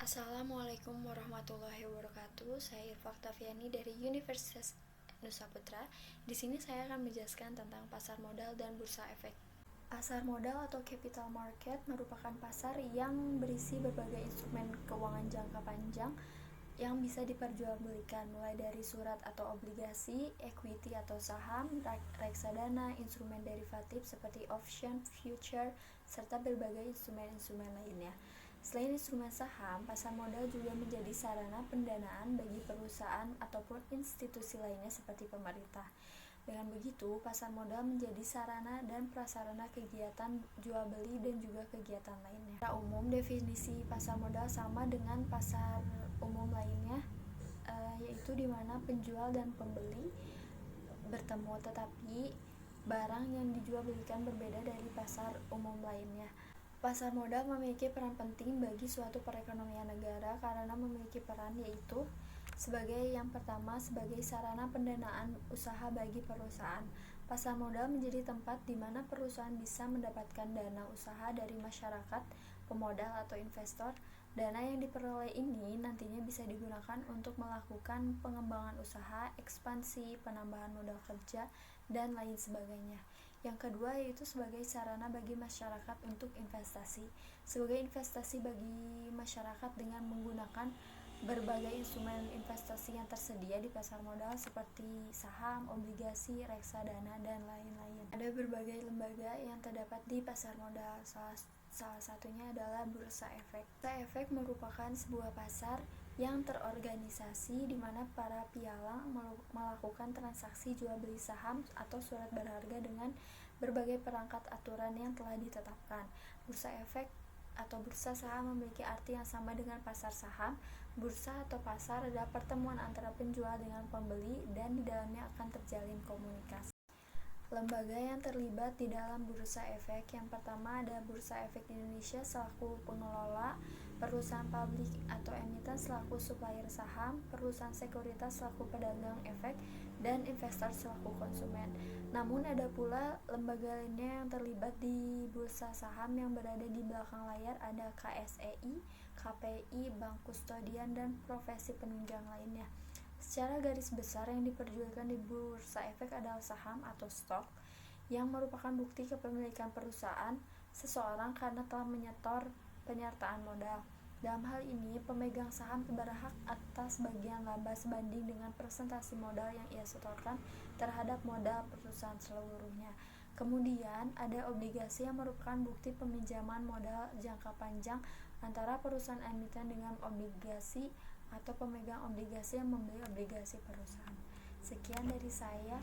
Assalamualaikum warahmatullahi wabarakatuh. Saya Irfak Tafiani dari Universitas Nusa Putra. Di sini saya akan menjelaskan tentang pasar modal dan bursa efek. Pasar modal atau capital market merupakan pasar yang berisi berbagai instrumen keuangan jangka panjang yang bisa diperjualbelikan, mulai dari surat atau obligasi, equity atau saham, reksadana, instrumen derivatif seperti option, future, serta berbagai instrumen-instrumen lainnya. Selain instrumen saham, pasar modal juga menjadi sarana pendanaan bagi perusahaan ataupun institusi lainnya seperti pemerintah. Dengan begitu, pasar modal menjadi sarana dan prasarana kegiatan jual beli dan juga kegiatan lainnya. Secara umum, definisi pasar modal sama dengan pasar umum lainnya, yaitu di mana penjual dan pembeli bertemu, tetapi barang yang dijual belikan berbeda dari pasar umum lainnya. Pasar modal memiliki peran penting bagi suatu perekonomian negara karena memiliki peran yaitu sebagai yang pertama, sebagai sarana pendanaan usaha bagi perusahaan. Pasar modal menjadi tempat di mana perusahaan bisa mendapatkan dana usaha dari masyarakat, pemodal atau investor. Dana yang diperoleh ini nantinya bisa digunakan untuk melakukan pengembangan usaha, ekspansi, penambahan modal kerja, dan lain sebagainya. Yang kedua yaitu sebagai sarana bagi masyarakat untuk investasi. Sebagai investasi bagi masyarakat dengan menggunakan berbagai instrumen investasi yang tersedia di pasar modal seperti saham, obligasi, reksadana, dan lain-lain. Ada berbagai lembaga yang terdapat di pasar modal. Salah satunya adalah Bursa Efek. Bursa Efek merupakan sebuah pasar yang terorganisasi di mana para pialang melakukan transaksi jual beli saham atau surat berharga dengan berbagai perangkat aturan yang telah ditetapkan. Bursa efek atau bursa saham memiliki arti yang sama dengan pasar saham. Bursa atau pasar adalah pertemuan antara penjual dengan pembeli dan di dalamnya akan terjalin komunikasi. Lembaga yang terlibat di dalam Bursa Efek, yang pertama ada Bursa Efek Indonesia selaku pengelola, perusahaan publik atau emiten selaku supplier saham, perusahaan sekuritas selaku pedagang efek, dan investor selaku konsumen. Namun ada pula lembaga lainnya yang terlibat di bursa saham yang berada di belakang layar, ada KSEI, KPI, bank kustodian, dan profesi penunjang lainnya. Secara garis besar yang diperjualkan di bursa efek adalah saham atau stok yang merupakan bukti kepemilikan perusahaan seseorang karena telah menyetor penyertaan modal. Dalam hal ini, pemegang saham berhak atas bagian laba sebanding dengan persentase modal yang ia setorkan terhadap modal perusahaan seluruhnya. Kemudian, ada obligasi yang merupakan bukti peminjaman modal jangka panjang antara perusahaan emiten dengan obligasi atau pemegang obligasi yang membeli obligasi perusahaan. Sekian dari saya.